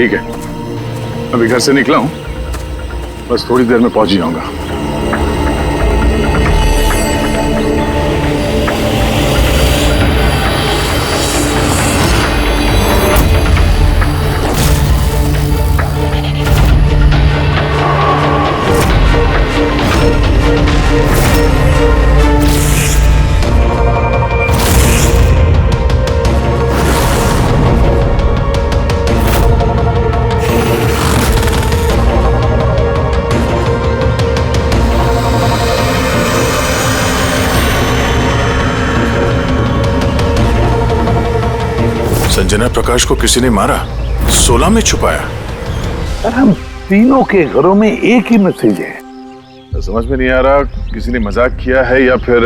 ठीक है, अभी घर से निकला हूँ, बस थोड़ी देर में पहुंच ही जाऊंगा। संजना प्रकाश को किसी ने मारा, 16 में छुपाया। अरे हम तीनों के घरों में एक ही मैसेज है। समझ में नहीं आ रहा किसी ने मजाक किया है या फिर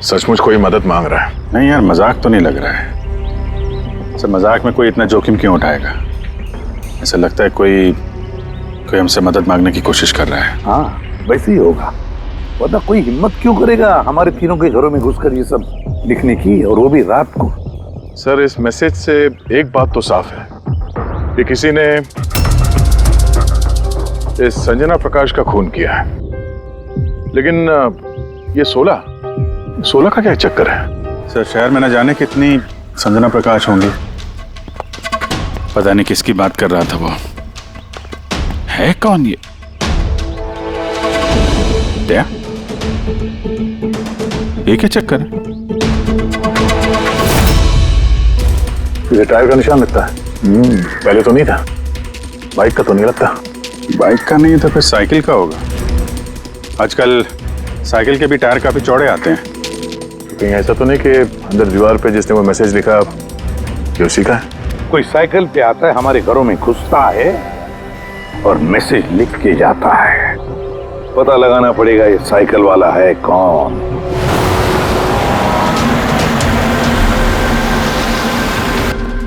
सचमुच कोई मदद मांग रहा है। नहीं यार, मजाक तो नहीं लग रहा है। सर मजाक में कोई इतना जोखिम क्यों उठाएगा? ऐसा लगता है कोई हमसे मदद मांगने की कोशिश कर रहा है। हाँ वैसे ही होगा, वरना कोई हिम्मत क्यों करेगा हमारे तीनों के घरों में घुसकर ये सब लिखने की, और वो भी रात को। सर इस मैसेज से एक बात तो साफ है कि किसी ने इस संजना प्रकाश का खून किया है, लेकिन ये 16 का क्या चक्कर है? सर शहर में न जाने कितनी संजना प्रकाश होंगी, पता नहीं किसकी बात कर रहा था वो। है कौन ये? क्या चक्कर है? ये टायर का निशान लगता है। पहले तो नहीं था। बाइक का तो नहीं लगता। बाइक का नहीं तो फिर साइकिल का होगा। आजकल साइकिल के भी टायर काफी चौड़े आते हैं। कहीं ऐसा तो नहीं कि अंदर दीवार पे जिसने वो मैसेज लिखा कि उसी का है? कोई साइकिल पे आता है, हमारे घरों में घुसता है और मैसेज लिख के जाता है। पता लगाना पड़ेगा ये साइकिल वाला है कौन।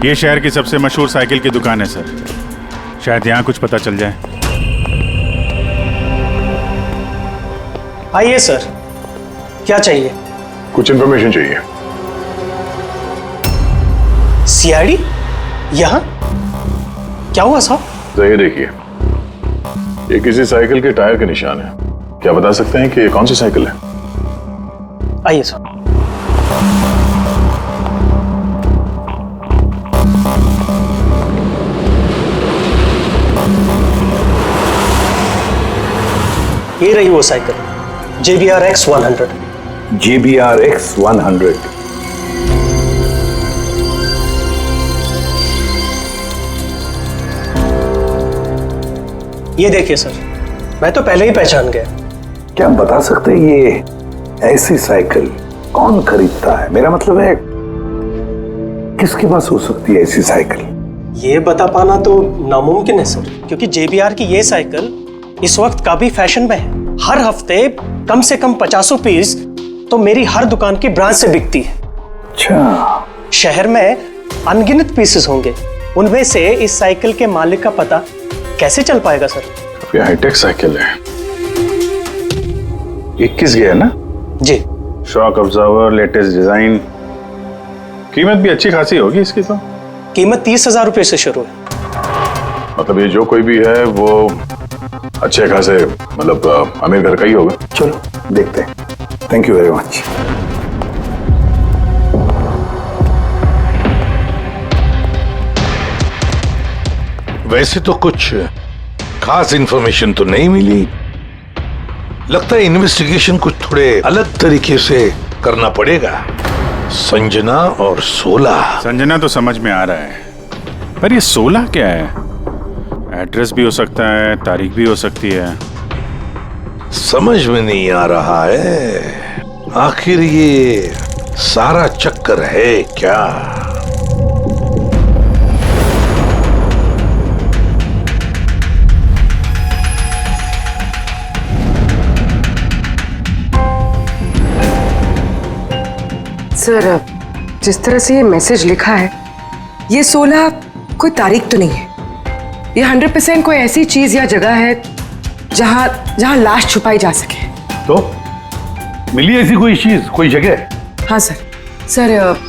ये शहर की सबसे मशहूर साइकिल की दुकान है सर, शायद यहाँ कुछ पता चल जाए। आइए सर, क्या चाहिए? कुछ इन्फॉर्मेशन चाहिए। सीआईडी यहाँ? क्या हुआ साहब? तो ये देखिए, ये किसी साइकिल के टायर के निशान है। क्या बता सकते हैं कि ये कौन सी साइकिल है? आइए सर। ये रही वो cycle, JBR X100। JBR X100। ये देखिए सर, मैं तो पहले ही पहचान गया। क्या बता सकते हैं ये ऐसी साइकिल कौन खरीदता है? मेरा मतलब है किसके पास हो सकती है ऐसी साइकिल? ये बता पाना तो नामुमकिन है सर, क्योंकि JBR की ये साइकिल इस वक्त काफी फैशन में है। हर हफ्ते कम से कम 50 पीस तो मेरी हर दुकान की ब्रांच से बिकती है। अच्छा, शहर में अनगिनत पीसेस होंगे, उनमें से इस साइकिल के मालिक का पता कैसे चल पाएगा सर? ये हाईटेक साइकिल है, 21 गियर ना? जी। शॉक ऑब्जर्वर, लेटेस्ट डिजाइन, कीमत भी अच्छी खासी होगी इसकी तो। कीमत 30,000 रुपए से शुरू है। मतलब ये जो कोई भी है वो अच्छे खासे, मतलब अमीर घर का ही होगा। चलो देखते हैं। Thank you very much. वैसे तो कुछ खास इंफॉर्मेशन तो नहीं मिली। लगता है इन्वेस्टिगेशन कुछ थोड़े अलग तरीके से करना पड़ेगा। संजना और 16। संजना तो समझ में आ रहा है, पर ये 16 क्या है? एड्रेस भी हो सकता है, तारीख भी हो सकती है। समझ में नहीं आ रहा है आखिर ये सारा चक्कर है क्या? सर, जिस तरह से ये मैसेज लिखा है, ये 16 कोई तारीख तो नहीं है। ये 100% कोई ऐसी चीज या जगह है जहां लाश छुपाई जा सके। तो मिली ऐसी कोई चीज, कोई जगह? हाँ सर,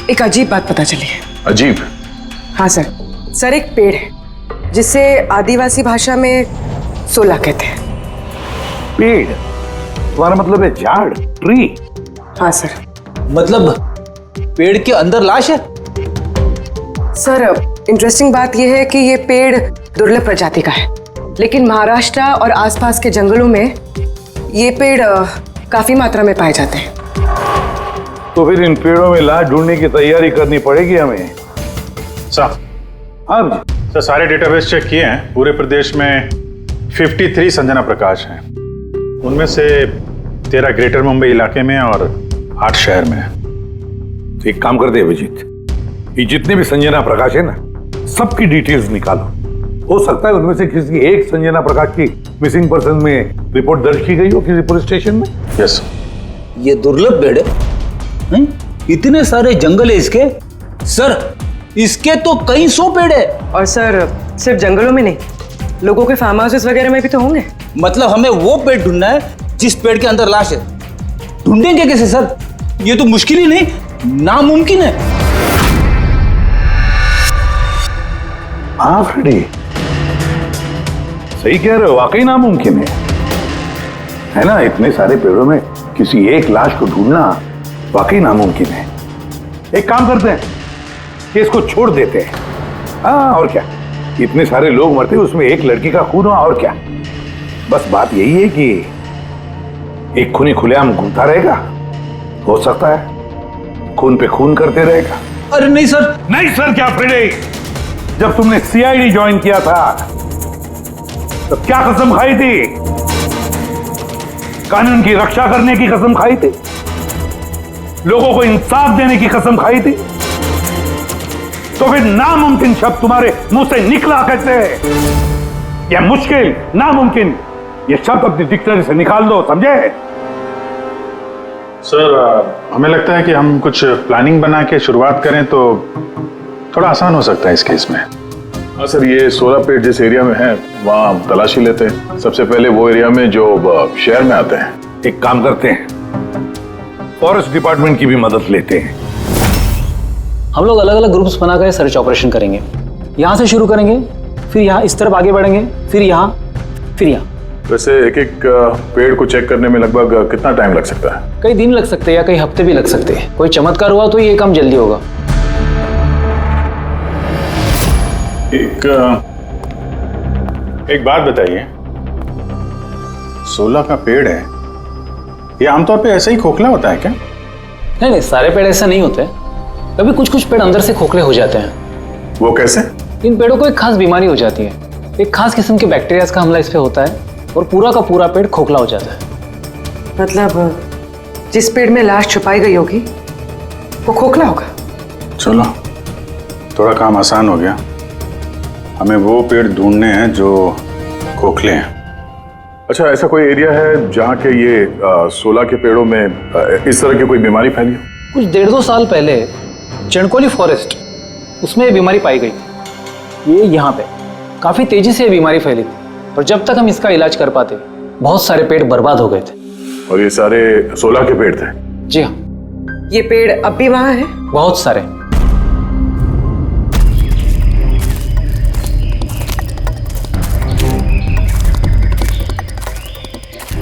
एक अजीब बात पता चली है। अजीब? हाँ सर, एक पेड़ है जिसे आदिवासी भाषा में सोला कहते हैं। पेड़, तुम्हारा मतलब है झाड़, ट्री? हाँ सर। मतलब पेड़ के अंदर लाश है? सर इंटरेस्टिंग बात यह है कि ये पेड़ दुर्लभ प्रजाति का है, लेकिन महाराष्ट्र और आसपास के जंगलों में ये पेड़ काफी मात्रा में पाए जाते हैं। तो फिर इन पेड़ों में लाश ढूंढने की तैयारी करनी पड़ेगी हमें। सर, अब सर सारे डेटाबेस चेक किए हैं। पूरे प्रदेश में 53 संजना प्रकाश हैं। उनमें से 13 ग्रेटर मुंबई इलाके में और 8 शहर में है। तो एक काम करते हैं अभिजीत, ये जितने भी संजना प्रकाश है ना, सबकी डिटेल्स निकालो। हो सकता है उनमें से किसी एक संजना प्रकाश की मिसिंग पर्सन में रिपोर्ट दर्ज की गई हो किसी पुलिस स्टेशन में। यस। ये दुर्लभ पेड़ है? हैं? इतने सारे जंगल है इसके? सर इसके तो कई 100 पेड़ है। और सर सिर्फ जंगलों में नहीं, लोगों के फार्म हाउसेस वगैरह में भी तो होंगे। मतलब हमें वो पेड़ ढूंढना है जिस पेड़ के अंदर लाश है। ढूंढेंगे कैसे सर? ये तो मुश्किल ही नहीं, नामुमकिन है। हाँ फ्रेडी, सही कह रहे हो, वाकई नामुमकिन है ना? इतने सारे पेड़ों में किसी एक लाश को ढूंढना वाकई नामुमकिन है। एक काम करते हैं कि इसको छोड़ देते हैं। हाँ और क्या, इतने सारे लोग मरते उसमें एक लड़की का खून हुआ, और क्या। बस बात यही है कि एक खूनी खुलेआम घूमता रहेगा, हो सकता है खून पे खून करते रहेगा। अरे नहीं सर। नहीं सर क्या फ्रेडी, जब तुमने सीआईडी ज्वाइन किया था तब क्या कसम खाई थी? कानून की रक्षा करने की कसम खाई थी, लोगों को इंसाफ देने की कसम खाई थी। तो फिर नामुमकिन शब्द तुम्हारे मुंह से निकला कैसे? यह मुश्किल, नामुमकिन, यह शब्द अपनी डिक्शनरी से निकाल दो, समझे? सर हमें लगता है कि हम कुछ प्लानिंग बना के शुरुआत करें तो थोड़ा आसान हो सकता है इस केस में। हाँ सर, ये 16 पेड़ जिस एरिया में है वहाँ तलाशी लेते हैं। सबसे पहले वो एरिया में जो शहर में आते हैं। एक काम करते हैं, फॉरेस्ट डिपार्टमेंट की भी मदद लेते हैं। हम लोग अलग अलग ग्रुप्स बनाकर सर्च ऑपरेशन करेंगे। यहाँ से शुरू करेंगे, फिर यहाँ इस तरफ आगे बढ़ेंगे, फिर यहाँ, फिर यहाँ। वैसे एक एक पेड़ को चेक करने में लगभग कितना टाइम लग सकता है? कई दिन लग सकते हैं या कई हफ्ते भी लग सकते हैं। कोई चमत्कार हुआ तो ये काम जल्दी होगा। एक बात बताइए, 16 का पेड़ है, ये आमतौर पे ऐसे ही खोखला होता है क्या? नहीं नहीं, सारे पेड़ ऐसे नहीं होते। कभी कुछ कुछ पेड़ अंदर से खोखले हो जाते हैं। वो कैसे? इन पेड़ों को एक खास बीमारी हो जाती है। एक खास किस्म के बैक्टीरिया का हमला इस पे होता है और पूरा का पूरा पेड़ खोखला हो जाता है। मतलब जिस पेड़ में लाश छुपाई गई होगी वो खोखला होगा। चलो थोड़ा काम आसान हो गया। हमें वो पेड़ ढूंढने हैं जो खोखले हैं। अच्छा, ऐसा कोई एरिया है जहाँ के ये 16 के पेड़ों में इस तरह की कोई बीमारी फैली हो? कुछ 1.5-2 साल पहले चणकोली फॉरेस्ट, उसमें ये बीमारी पाई गई। ये यहाँ पे काफी तेजी से ये बीमारी फैली थी और जब तक हम इसका इलाज कर पाते बहुत सारे पेड़ बर्बाद हो गए थे। और ये सारे 16 के पेड़ थे? जी हाँ। ये पेड़ अब भी वहां है? बहुत सारे।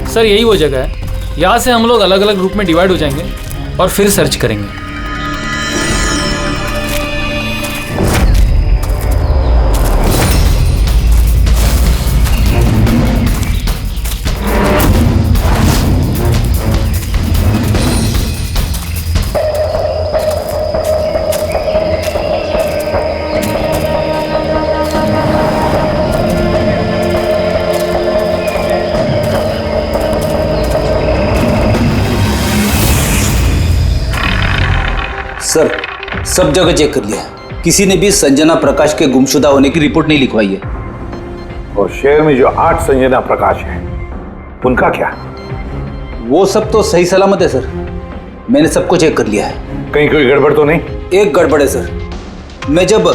सर यही वो जगह है। यहाँ से हम लोग अलग अलग ग्रुप में डिवाइड हो जाएंगे और फिर सर्च करेंगे। सर सब जगह चेक कर लिया, किसी ने भी संजना प्रकाश के गुमशुदा होने की रिपोर्ट नहीं लिखवाई है। और शहर में जो 8 संजना प्रकाश हैं, उनका क्या? वो सब तो सही सलामत है सर, मैंने सबको चेक कर लिया है। कहीं कोई गड़बड़ तो नहीं? एक गड़बड़ है सर। मैं जब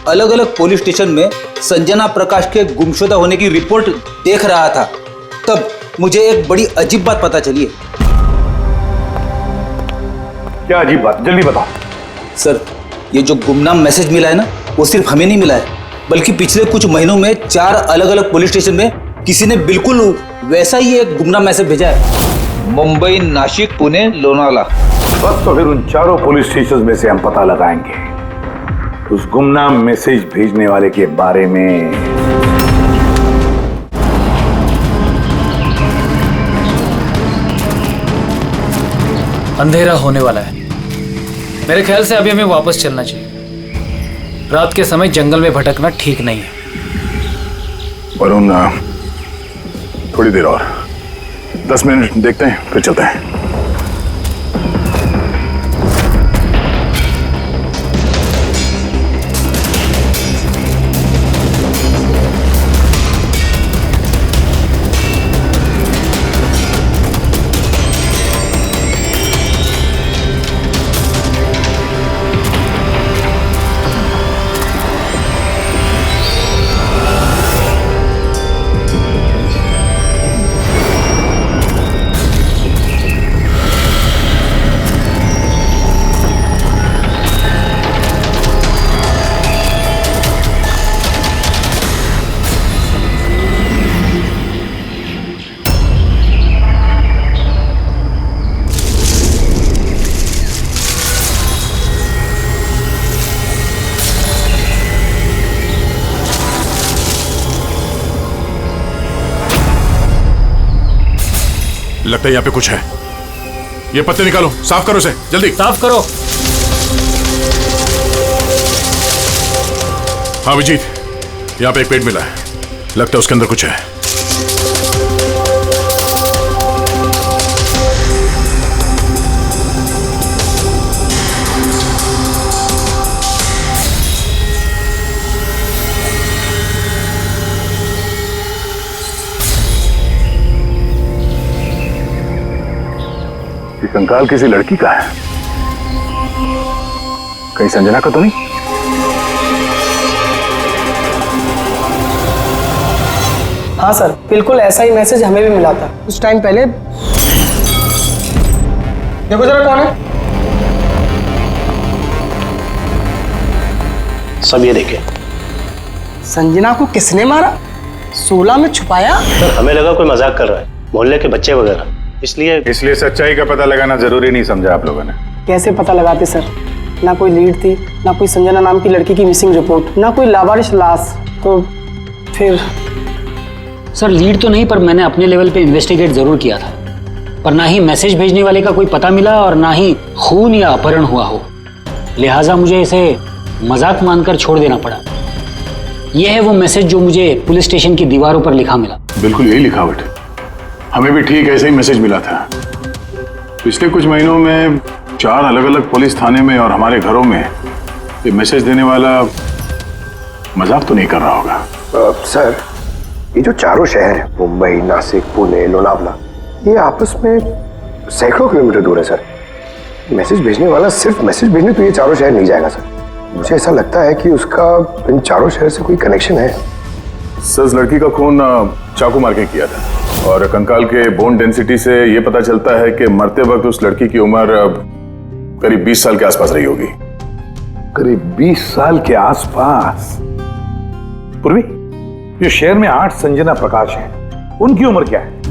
अलग अलग पुलिस स्टेशन में संजना प्रकाश के गुमशुदा होने की रिपोर्ट देख रहा था तब मुझे एक बड़ी अजीब बात पता चली है। क्या अजीब बात? जल्दी बताओ। सर ये जो गुमनाम मैसेज मिला है ना, वो सिर्फ हमें नहीं मिला है, बल्कि पिछले कुछ महीनों में 4 अलग अलग पुलिस स्टेशन में किसी ने बिल्कुल वैसा ही एक गुमनाम मैसेज भेजा है। मुंबई, नासिक, पुणे, लोनावाला। बस तो फिर उन चारों पुलिस स्टेशन में से हम पता लगाएंगे उस गुमनाम मैसेज भेजने वाले के बारे में। अंधेरा होने वाला है। मेरे ख्याल से अभी हमें वापस चलना चाहिए। रात के समय जंगल में भटकना ठीक नहीं है। वरुण, थोड़ी देर और 10 मिनट देखते हैं, फिर चलते हैं। लगता है यहाँ पे कुछ है। ये पत्ते निकालो, साफ करो इसे, जल्दी साफ करो। हाँ विजीत, यहाँ पे एक पेड़ मिला है, लगता है उसके अंदर कुछ है। ये कंकाल किसी लड़की का है, कहीं संजना का तो नहीं? हाँ सर, बिल्कुल ऐसा ही मैसेज हमें भी मिला था कुछ टाइम पहले। देखो जरा कौन है। सब ये देखे। संजना को किसने मारा? 16 में छुपाया? सर हमें लगा कोई मजाक कर रहा है, मोहल्ले के बच्चे वगैरह, इसलिए सच्चाई का पता लगाना जरूरी नहीं समझा आप लोगों ने। कैसे पता लगाते सर? ना कोई लीड थी, ना कोई संजना नाम की लड़की की मिसिंग रिपोर्ट, ना कोई लावारिश लाश, तो फिर सर लीड तो नहीं, पर मैंने अपने लेवल पे इन्वेस्टिगेट जरूर किया था, पर ना ही मैसेज भेजने वाले का कोई पता मिला और ना ही खून या अपहरण हुआ हो, लिहाजा मुझे इसे मजाक मानकर छोड़ देना पड़ा। यह है वो मैसेज जो मुझे पुलिस स्टेशन की दीवारों पर लिखा मिला। बिल्कुल यही लिखावट, हमें भी ठीक ऐसे ही मैसेज मिला था। पिछले कुछ महीनों में 4 अलग अलग पुलिस थाने में और हमारे घरों में ये मैसेज देने वाला मजाक तो नहीं कर रहा होगा। सर, ये जो चारों शहर हैं, मुंबई, नासिक, पुणे, लोनावला, ये आपस में सैकड़ों किलोमीटर दूर है सर। मैसेज भेजने वाला सिर्फ मैसेज भेजने तो ये चारों शहर नहीं जाएगा सर। मुझे ऐसा लगता है कि उसका इन चारों शहर से कोई कनेक्शन है। सर लड़की का खून चाकू मार के किया था, और कंकाल के बोन डेंसिटी से ये पता चलता है कि मरते वक्त उस लड़की की उम्र करीब 20 साल के आसपास रही होगी। करीब 20 साल के आसपास। पूर्वी, जो शहर में 8 संजना प्रकाश हैं, उनकी उम्र क्या है?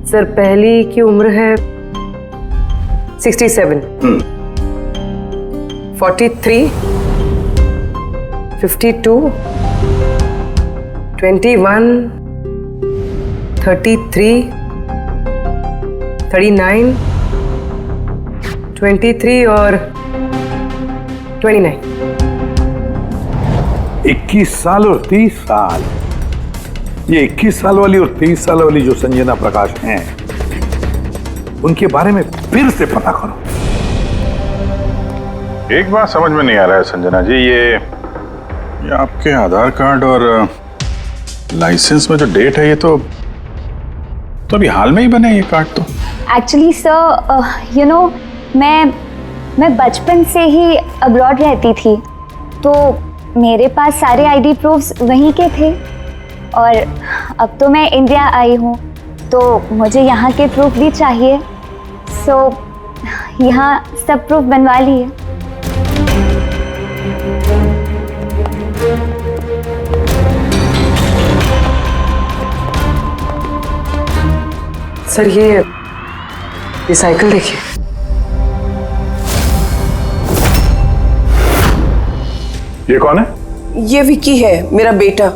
सर पहली की उम्र है 67, 43, 52, 21, 33, 39, 23 और 29। 21 साल और 30 साल। ये 21 साल वाली और 30 साल वाली जो संजना प्रकाश हैं, उनके बारे में फिर से पता करो। एक बात समझ में नहीं आ रहा है संजना जी, ये आपके आधार कार्ड और लाइसेंस में जो डेट है, ये तो अभी हाल में ही बने ये कार्ड तो। एक्चुअली सर यू नो मैं बचपन से ही अब्रॉड रहती थी, तो मेरे पास सारे आईडी प्रूफ्स वहीं के थे, और अब तो मैं इंडिया आई हूँ तो मुझे यहाँ के प्रूफ भी चाहिए, सो यहाँ सब प्रूफ बनवा लिए। सर ये साइकिल देखिए। ये कौन है? ये विक्की है, मेरा बेटा,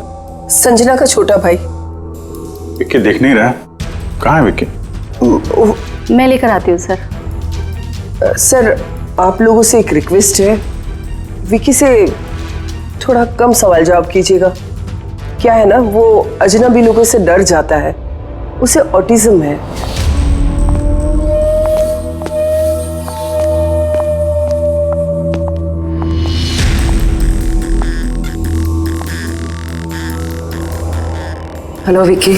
संजना का छोटा भाई। विक्की दिख नहीं रहा। कहाँ है विक्की? मैं लेकर आती हूँ सर। सर आप लोगों से एक रिक्वेस्ट है, विक्की से थोड़ा कम सवाल जवाब कीजिएगा। क्या है ना, वो अजनबी लोगों से डर जाता है, उसे ऑटिज्म है। हेलो विक्की।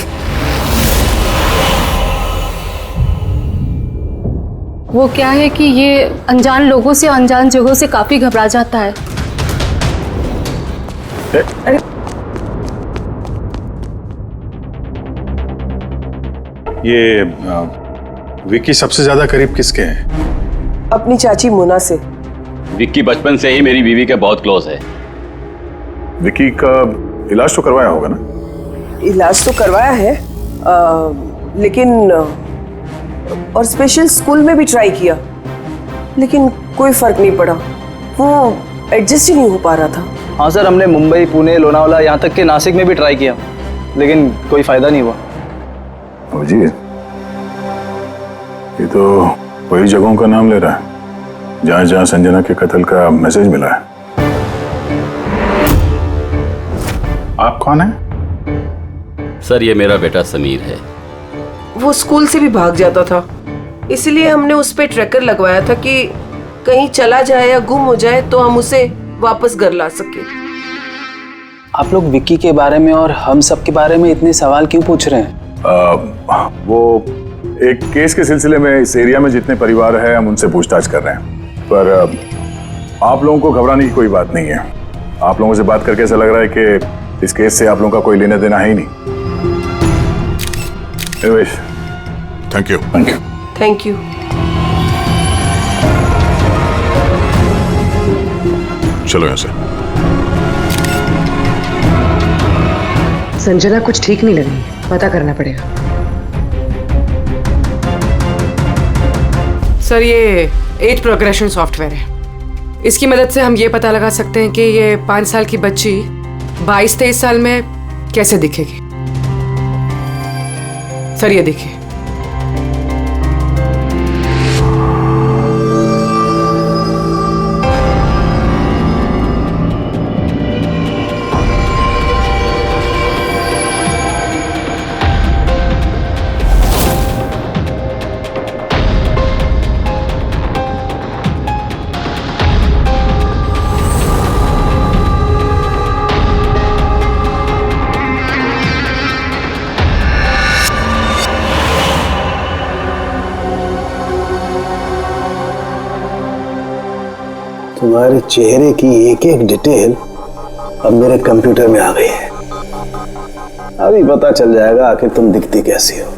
वो क्या है कि ये अनजान लोगों से, अनजान जगहों से काफी घबरा जाता है। अरे ये विक्की सबसे ज्यादा करीब किसके हैं? अपनी चाची मोना से। विक्की बचपन से ही मेरी बीवी के बहुत क्लोज है। विक्की का इलाज तो करवाया होगा ना? इलाज तो करवाया है, लेकिन और स्पेशल स्कूल में भी ट्राई किया, लेकिन कोई फर्क नहीं पड़ा। वो एडजस्ट ही नहीं हो पा रहा था। हाँ सर, हमने मुंबई, पुणे, लोनावाला, यहाँ तक के नासिक में भी ट्राई किया, लेकिन कोई फायदा नहीं हुआ। जी, ये तो वही जगहों का नाम ले रहा है जहां जहां संजना के कत्ल का मैसेज मिला है। आप कौन है? सर ये मेरा बेटा समीर है। वो स्कूल से भी भाग जाता था, इसलिए हमने उस पे ट्रैकर लगवाया था कि कहीं चला जाए या गुम हो जाए तो हम उसे वापस घर ला सके। आप लोग विक्की के बारे में और हम सब के बारे में इतने सवाल क्यों पूछ रहे हैं? वो एक केस के सिलसिले में इस एरिया में जितने परिवार हैं हम उनसे पूछताछ कर रहे हैं, पर आप लोगों को घबराने की कोई बात नहीं है। आप लोगों से बात करके ऐसा लग रहा है कि इस केस से आप लोगों का कोई लेना देना है ही नहीं। Thank you. Thank you. Thank you. चलो यहाँ से। संजना कुछ ठीक नहीं लग रही, पता करना पड़ेगा। सर ये एज प्रोग्रेशन सॉफ्टवेयर है, इसकी मदद से हम ये पता लगा सकते हैं कि ये 5 साल की बच्ची 22-23 साल में कैसे दिखेगी। सर ये देखिए। तुम्हारे चेहरे की एक एक डिटेल अब मेरे कंप्यूटर में आ गई है। अभी पता चल जाएगा आखिर तुम दिखती कैसी हो।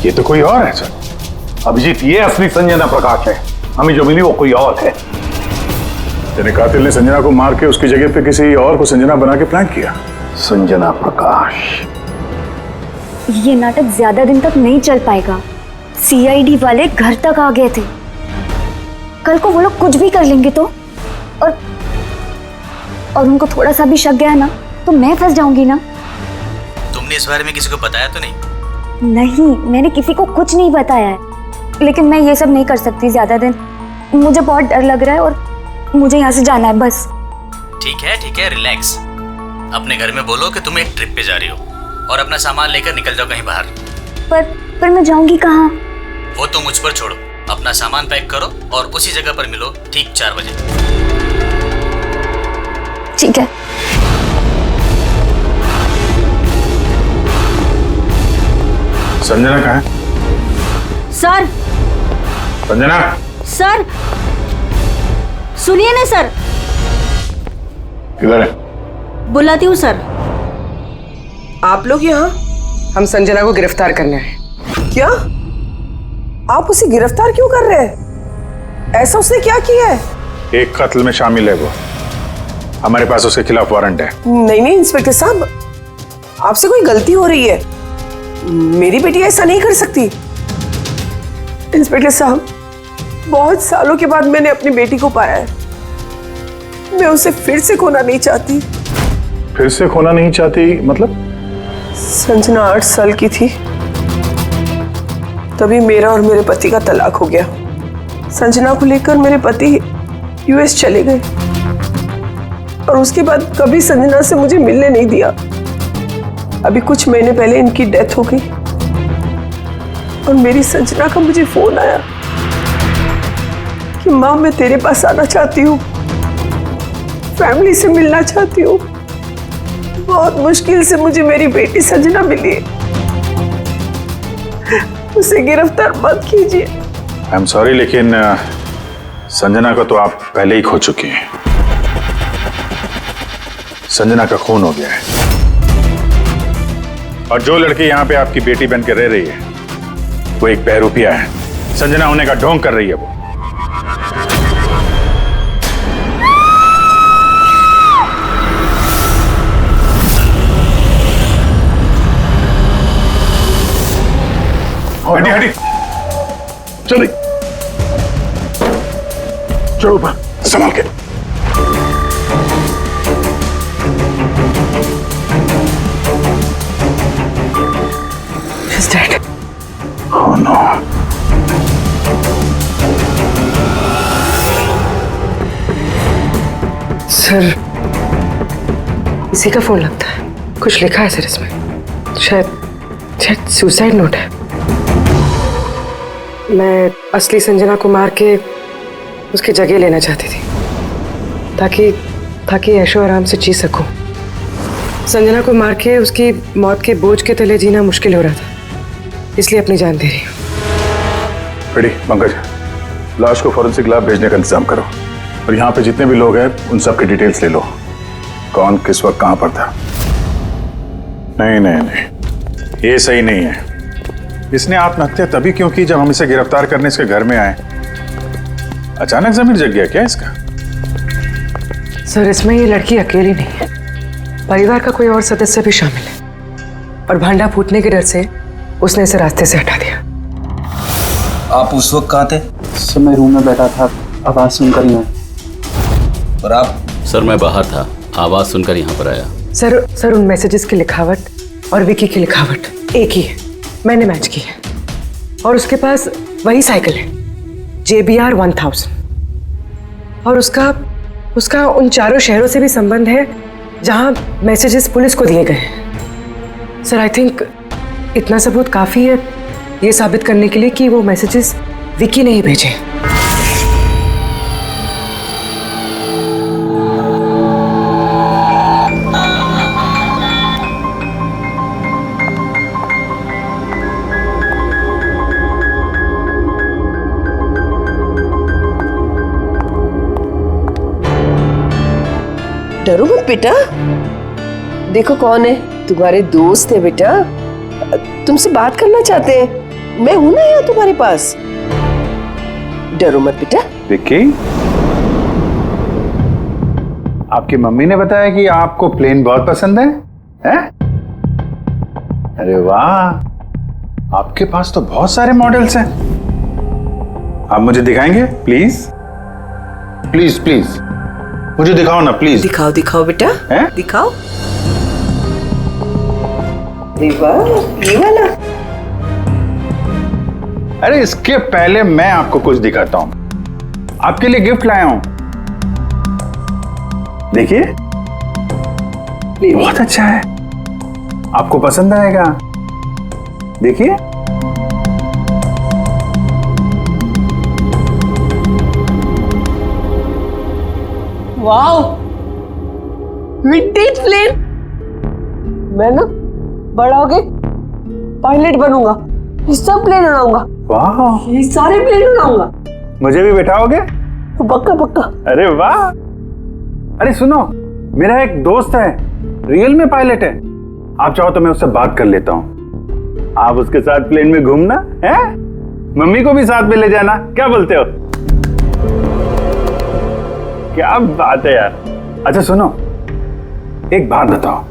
ये तो कोई और है सर। अभिजीत, ये असली संजना प्रकाश है। हमें जो मिली वो कोई और है। तेरे कातिल ने संजना को मार के उसकी जगह पे किसी और को संजना बना के प्लान किया। संजना प्रकाश। ये नाटक ज्यादा दिन तक नहीं चल पाएगा। सीआईडी वाले घर तक आ गए थे। कल को वो लोग कुछ भी कर लेंगे तो, और उनको थोड़ा सा भी शक गया ना तो मैं फंस जाऊंगी ना। तुमने इस बारे में किसी को बताया तो नहीं? नहीं, मैंने किसी को कुछ नहीं बताया है, लेकिन मैं ये सब नहीं कर सकती ज्यादा दिन। मुझे बहुत डर लग रहा है और मुझे यहाँ से जाना है बस। ठीक है, रिलैक्स। अपने घर में बोलो कि तुम एक ट्रिप पे जा रही हो और अपना सामान लेकर निकल जाओ कहीं बाहर। पर मैं जाऊंगी कहाँ? वो तो मुझ पर छोड़ो। अपना सामान पैक करो और उसी जगह पर मिलो ठीक 4 बजे। ठीक है। संजना कहाँ है? सर संजना, सर सुनिए ना सर। किधर है? बुलाती हूँ सर। आप लोग यहाँ? हम संजना को गिरफ्तार करने आए। क्या? आप उसे गिरफ्तार क्यों कर रहे हैं? ऐसा उसने क्या किया है? एक कत्ल में शामिल है वो। हमारे पास उसके खिलाफ वारंट है। नहीं नहीं इंस्पेक्टर साहब, आपसे कोई गलती हो रही है। मेरी बेटी ऐसा नहीं कर सकती। इंस्पेक्टर साहब, बहुत सालों के बाद मैंने अपनी बेटी को पाया है। मैं उसे फिर से खोना नहीं चाहती। फिर से खोना नहीं चाहती मतलब? संजना 8 साल की थी, तभी मेरा और मेरे पति का तलाक हो गया। संजना को लेकर मेरे पति यूएस चले गए और उसके बाद कभी संजना से मुझे मिलने नहीं दिया। अभी कुछ महीने पहले इनकी डेथ हो गई और मेरी संजना का मुझे फोन आया कि माँ मैं तेरे पास आना चाहती हूँ, फैमिली से मिलना चाहती हूँ। बहुत मुश्किल से मुझे मेरी बेटी संजना मिली है। उसे गिरफ्तार मत कीजिए। आई एम सॉरी, लेकिन संजना को तो आप पहले ही खो चुकी हैं। संजना का खून हो गया है और जो लड़की यहाँ पे आपकी बेटी बन के रह रही है वो एक बहरूपिया है। संजना होने का ढोंग कर रही है वो। हटी हटी, चलिए चलो ऊपर, संभाल के। He's dead. Oh no. Sir, इसी का फोन लगता है। कुछ लिखा है सर इसमें। शायद सुसाइड नोट है। मैं असली संजना को मार के उसकी जगह लेना चाहती थी ताकि ऐशो आराम से जी सकूं। संजना को मार के उसकी मौत के बोझ के तले जीना मुश्किल हो रहा था, इसलिए अपनी जान दे रही हूँ। रेडी पंकज, लाश को फॉरेंसिक लैब भेजने का इंतजाम करो और यहाँ पे जितने भी लोग हैं उन सब की डिटेल्स ले लो। कौन किस वक्त कहाँ पर था। नहीं नहीं नहीं, ये सही नहीं है। इसने आत्महत्या तभी क्यों की जब हम इसे गिरफ्तार करने इसके घर में आए। अचानक जमीन जग गया क्या इसका? सर, इसमें ये लड़की अकेली नहीं है, परिवार का कोई और सदस्य भी शामिल है और भांडा फूटने के डर से उसने इसे रास्ते से हटा दिया। आप उस वक्त कहाँ थे? सर मैं रूम में बैठा था, आवाज सुनकर ही आया। और आप? सर मैं बाहर था, आवाज सुनकर यहाँ पर आया। सर उन मैसेजेस की लिखावट और विकी की लिखावट एक ही है, मैंने मैच की है। और उसके पास वही साइकिल है JBR 1000 और उसका उन चारों शहरों से भी संबंध है जहां मैसेजेस पुलिस को दिए गए हैं। सर आई थिंक इतना सबूत काफी है ये साबित करने के लिए कि वो मैसेजेस विकी ने ही भेजे। डरो मत बेटा, देखो कौन है, तुम्हारे दोस्त है बेटा, तुमसे बात करना चाहते हैं। मैं हूं ना यहाँ तुम्हारे पास, डरो मत बेटा। विक्की, आपकी मम्मी ने बताया कि आपको प्लेन बहुत पसंद है, हैं? अरे वाह, आपके पास तो बहुत सारे मॉडल्स हैं। आप मुझे दिखाएंगे प्लीज? प्लीज प्लीज मुझे दिखाओ ना प्लीज। दिखाओ दिखाओ बेटा, दिखाओ। ये वाला। अरे इसके पहले मैं आपको कुछ दिखाता हूं। आपके लिए गिफ्ट लाया हूं, देखिए। बहुत अच्छा है, आपको पसंद आएगा, देखिए। Wow, vintage plane. मैं ना बड़ा होके पायलट बनूंगा, ये सब प्लेन उड़ाऊंगा। वाह, ये सारे प्लेन उड़ाऊंगा। मुझे भी बैठाओगे? पक्का पक्का। अरे वाह। अरे सुनो, मेरा एक दोस्त है, रियल में पायलट है। आप चाहो तो मैं उससे बात कर लेता हूँ, आप उसके साथ प्लेन में घूमना है, मम्मी को भी साथ में ले जाना, क्या बोलते हो? क्या बात है यार। अच्छा सुनो, एक बात बताओ,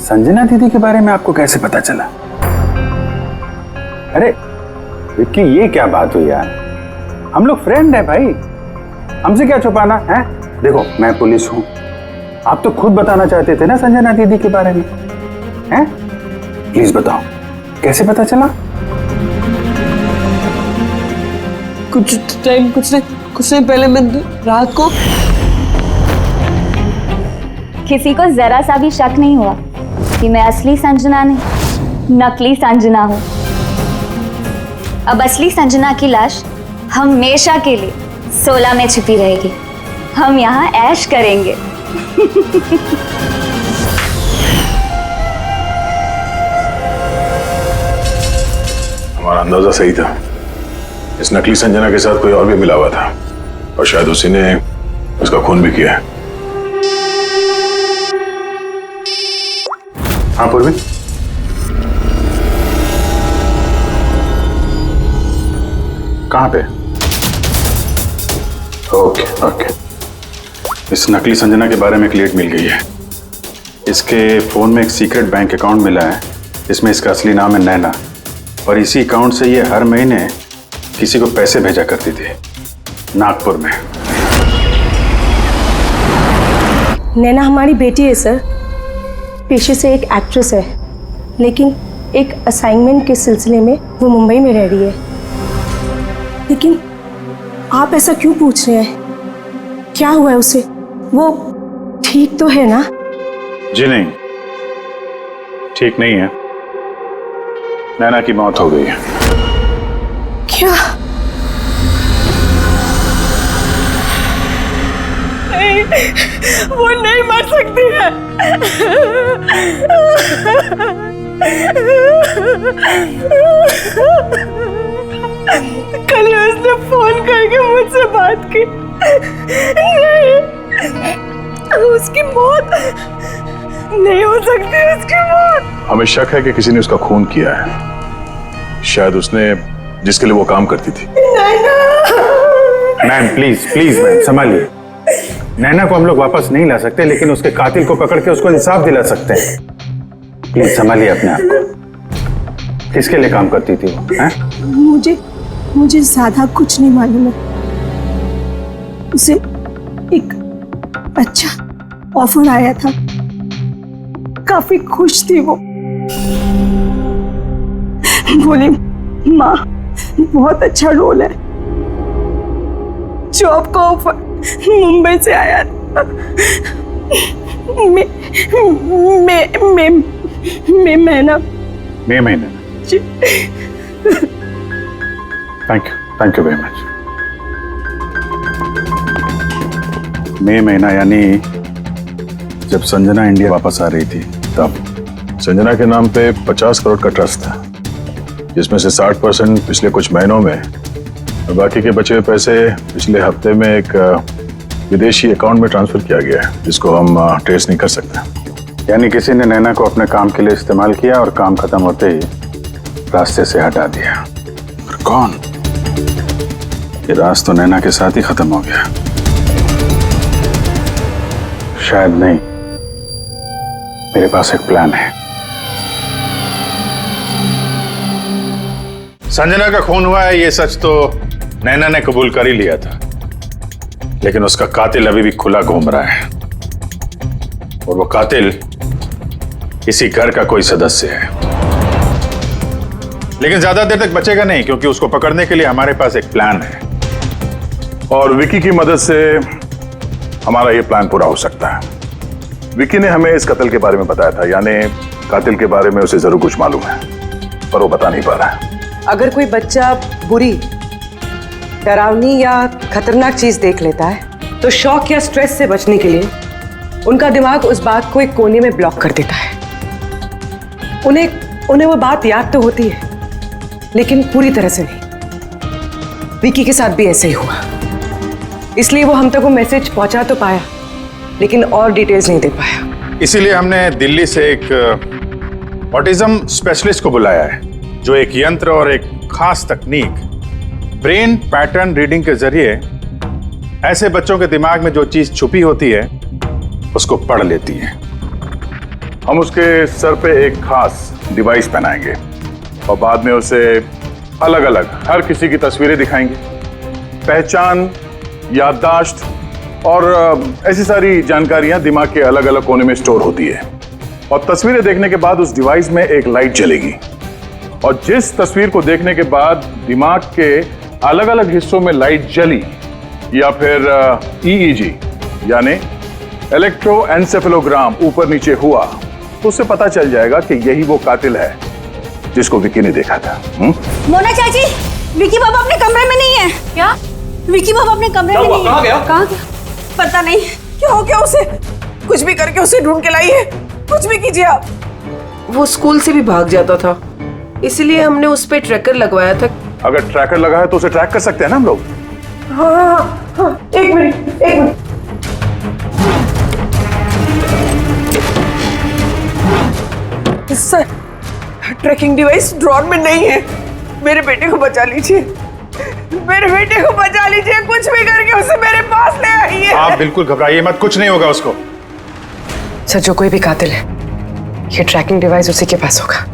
संजना दीदी के बारे में आपको कैसे पता चला? अरे विक्की, ये क्या बात हुई यार, हम लोग फ्रेंड है भाई, हमसे क्या छुपाना है? देखो मैं पुलिस हूं, आप तो खुद बताना चाहते थे ना संजना दीदी के बारे में, हैं? प्लीज बताओ, कैसे पता चला? कुछ नहीं पहले मैं रात को किसी को जरा सा भी शक नहीं हुआ कि मैं असली संजना नहीं, नकली संजना हूं। अब असली संजना की लाश हमेशा के लिए 16 में छिपी रहेगी। हम यहाँ ऐश करेंगे। हमारा अंदाजा सही था, इस नकली संजना के साथ कोई और भी मिला हुआ था और शायद उसी ने उसका खून भी किया है। हाँ पूर्वी, कहाँ पे? ओके ओके, इस नकली संजना के बारे में एक लीड मिल गई है। इसके फोन में एक सीक्रेट बैंक अकाउंट मिला है, इसमें इसका असली नाम है नैना, और इसी अकाउंट से ये हर महीने किसी को पैसे भेजा करती थी नागपुर में। नैना हमारी बेटी है सर, पेशे से एक एक्ट्रेस है, लेकिन एक असाइनमेंट के सिलसिले में वो मुंबई में रह रही है। लेकिन आप ऐसा क्यों पूछ रहे हैं? क्या हुआ है उसे? वो ठीक तो है ना? जी नहीं, ठीक नहीं है, नैना की मौत हो गई है। क्या? नहीं, वो नहीं मर सकती है। कल उसने फोन करके मुझसे बात की। नहीं, उसकी मौत नहीं हो सकती, उसकी मौत। हमें शक है कि किसी ने उसका खून किया है, शायद उसने जिसके लिए वो काम करती थी। मैम प्लीज प्लीज मैम संभालिए, नैना को हम लोग वापस नहीं ला सकते, लेकिन उसके कातिल को पकड़ के उसको इंसाफ दिला सकते हैं। प्लीज संभालिए अपने आप को। किसके लिए काम करती थी वो? हैं? मुझे ज्यादा कुछ नहीं मालूम है। उसे एक अच्छा ऑफर आया था, काफी खुश थी वो। बोली माँ बहुत अच्छा रोल है। जॉब का ऑफर मुंबई से आया था। महीना। Thank you very much. मई महीना यानी जब संजना इंडिया वापस आ रही थी तब। संजना के नाम पे 50 करोड़ का ट्रस्ट था, जिसमें से 60% पिछले कुछ महीनों में और बाकी के बचे हुए पैसे पिछले हफ्ते में एक विदेशी अकाउंट में ट्रांसफर किया गया है, जिसको हम ट्रेस नहीं कर सकते। यानी किसी ने नैना को अपने काम के लिए इस्तेमाल किया और काम खत्म होते ही रास्ते से हटा दिया। पर कौन? ये राज तो नैना के साथ ही खत्म हो गया। शायद नहीं, मेरे पास एक प्लान है। संजना का खून हुआ है, ये सच तो नैना ने कबूल कर ही लिया था, लेकिन उसका कातिल अभी भी खुला घूम रहा है, और वो कातिल इसी घर का कोई सदस्य है। लेकिन ज्यादा देर तक बचेगा नहीं, क्योंकि उसको पकड़ने के लिए हमारे पास एक प्लान है, और विकी की मदद से हमारा ये प्लान पूरा हो सकता है। विकी ने हमें इस कत्ल के बारे में बताया था, यानी कातिल के बारे में उसे जरूर कुछ मालूम है, पर वो बता नहीं पा रहा है। अगर कोई बच्चा बुरी, डरावनी या खतरनाक चीज देख लेता है तो शॉक या स्ट्रेस से बचने के लिए उनका दिमाग उस बात को एक कोने में ब्लॉक कर देता है। उन्हें वो बात याद तो होती है, लेकिन पूरी तरह से नहीं। विकी के साथ भी ऐसे ही हुआ, इसलिए वो हम तक वो मैसेज पहुंचा तो पाया, लेकिन और डिटेल्स नहीं दे पाया। इसीलिए हमने दिल्ली से एक ऑटिज्म स्पेशलिस्ट को बुलाया है, जो एक यंत्र और एक खास तकनीक ब्रेन पैटर्न रीडिंग के जरिए ऐसे बच्चों के दिमाग में जो चीज छुपी होती है उसको पढ़ लेती है। हम उसके सर पे एक खास डिवाइस पहनाएंगे और बाद में उसे अलग अलग हर किसी की तस्वीरें दिखाएंगे। पहचान, याददाश्त और ऐसी सारी जानकारियां दिमाग के अलग अलग कोने में स्टोर होती है। और तस्वीरें देखने के बाद उस डिवाइस में एक लाइट जलेगी और जिस तस्वीर को देखने के बाद दिमाग के अलग अलग हिस्सों में लाइट जली या फिर EEG यानी इलेक्ट्रोएन्सेफेलोग्राम ऊपर नीचे हुआ तो उससे पता चल जाएगा कि यही वो कातिल है जिसको विकी ने देखा था। मोना चाची, विकी बाबा अपने कमरे में नहीं है। क्या? विकी बाबा अपने कमरे में नहीं है। कहाँ गया? पता नहीं क्या हो गया उसे। कुछ भी करके उसे ढूंढ के लाई है। कुछ भी कीजिए आप। वो स्कूल से भी भाग जाता था, इसलिए हमने उस पे ट्रैकर लगवाया था। अगर ट्रैकर लगा है तो उसे ट्रैक कर सकते हैं ना हम लोग। हाँ, एक minute. Sir, tracking device drawer में नहीं है। मेरे बेटे को बचा लीजिए, मेरे बेटे को बचा लीजिए। कुछ भी करके उसे मेरे पास ले आइए। आप बिल्कुल घबराइए मत, कुछ नहीं होगा उसको। सर, जो कोई भी कातिल है, ये ट्रैकिंग डिवाइस उसी के पास होगा।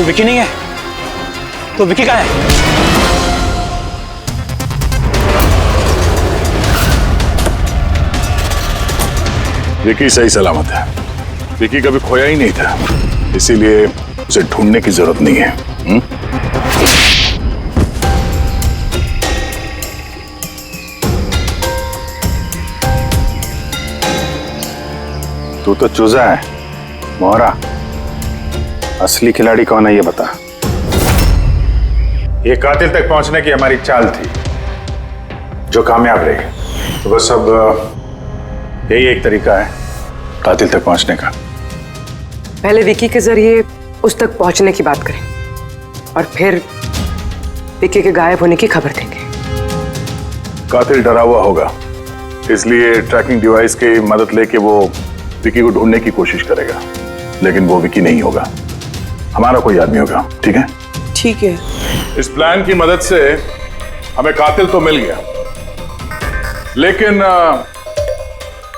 विकी नहीं है तो विकी कहाँ है? विकी सही सलामत है। विकी कभी खोया ही नहीं था, इसीलिए उसे ढूंढने की जरूरत नहीं है। तू तो चूजा है मोहरा, असली खिलाड़ी कौन है ये बता। ये कातिल तक पहुंचने की हमारी चाल थी जो कामयाब रही। तो बस अब यही एक तरीका है कातिल तक पहुंचने का। पहले विकी के जरिए उस तक पहुंचने की बात करें और फिर विकी के गायब होने की खबर देंगे। कातिल डरा हुआ होगा, इसलिए ट्रैकिंग डिवाइस की मदद लेके वो विकी को ढूंढने की कोशिश करेगा, लेकिन वो विकी नहीं होगा, हमारा कोई आदमी होगा। ठीक है? ठीक है। इस प्लान की मदद से हमें कातिल तो मिल गया, लेकिन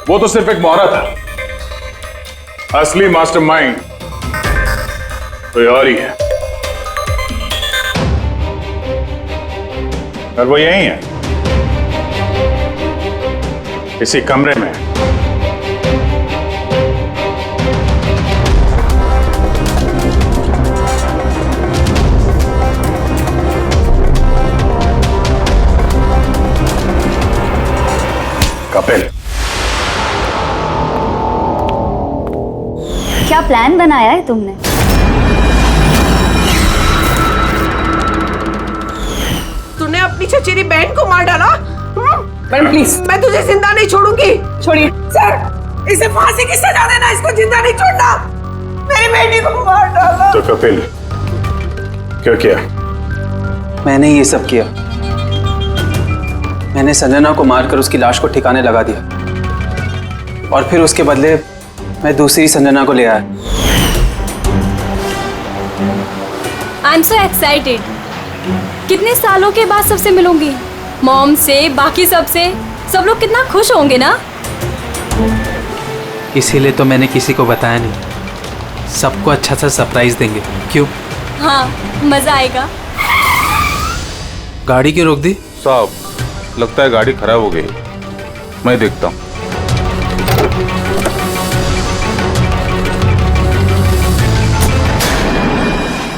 वो तो सिर्फ एक मोहरा था। असली मास्टरमाइंड कोई और ही है, और वो यही है, इसी कमरे में। कपिल, क्या प्लान बनाया है तुमने? तूने अपनी चचेरी बहन को मार डाला। मैडम प्लीज, मैं तुझे जिंदा नहीं छोड़ूंगी। छोड़िए सर, इसे फांसी की सजा देना, इसको जिंदा नहीं छोड़ना। मेरी बेटी को मार डाला। तो कपिल क्या किया? मैंने ये सब किया। मैंने संजना को मारकर उसकी लाश को ठिकाने लगा दिया और फिर उसके बदले मैं दूसरी संजना को ले आया। I am so excited. कितने सालों के बाद सबसे मिलूंगी, मॉम से, बाकी सबसे। सब लोग कितना खुश होंगे ना। इसीलिए तो मैंने किसी को बताया नहीं। सबको अच्छा सा सरप्राइज देंगे। क्यों? हाँ, मजा आएगा। गाड़ी क्यों रोक दी? साहब, लगता है गाड़ी खराब हो गई। मैं देखता हूँ।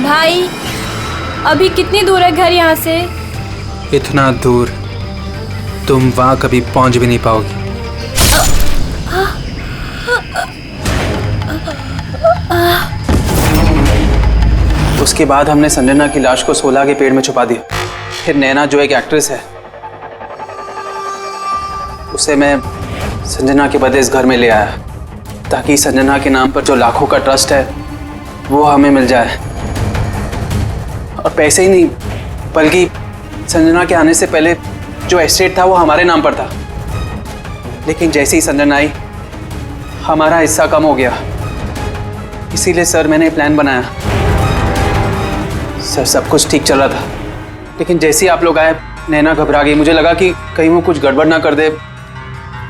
भाई अभी कितनी दूर है घर यहाँ से? इतना दूर तुम वहां कभी पहुंच भी नहीं पाओगी। उसके बाद हमने संजना की लाश को सोलह के पेड़ में छुपा दिया। फिर नैना जो एक एक्ट्रेस है, उसे मैं संजना के बदले इस घर में ले आया ताकि संजना के नाम पर जो लाखों का ट्रस्ट है वो हमें मिल जाए। और पैसे ही नहीं बल्कि संजना के आने से पहले जो एस्टेट था वो हमारे नाम पर था। लेकिन जैसे ही संजना आई हमारा हिस्सा कम हो गया। इसीलिए सर मैंने प्लान बनाया। सर सब कुछ ठीक चल रहा था, लेकिन जैसे ही आप लोग आए नैना घबरा गई। मुझे लगा कि कहीं वो कुछ गड़बड़ ना कर दे,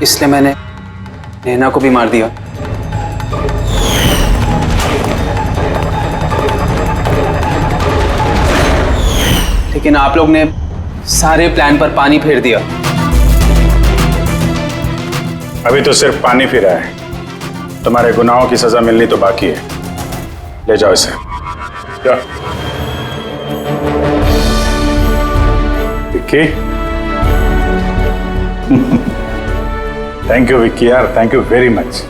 इसलिए मैंने नैना को भी मार दिया। लेकिन आप लोग ने सारे प्लान पर पानी फेर दिया। अभी तो सिर्फ पानी फिरा है, तुम्हारे गुनाहों की सजा मिलनी तो बाकी है। ले जाओ इसे। विक्की, थैंक यू विक्की यार, थैंक यू वेरी मच।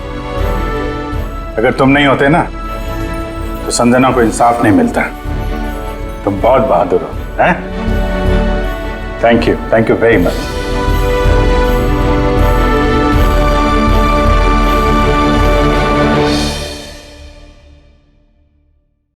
अगर तुम नहीं होते ना तो संजना को इंसाफ नहीं मिलता। तुम बहुत बहादुर हो, हैं? Thank you very much.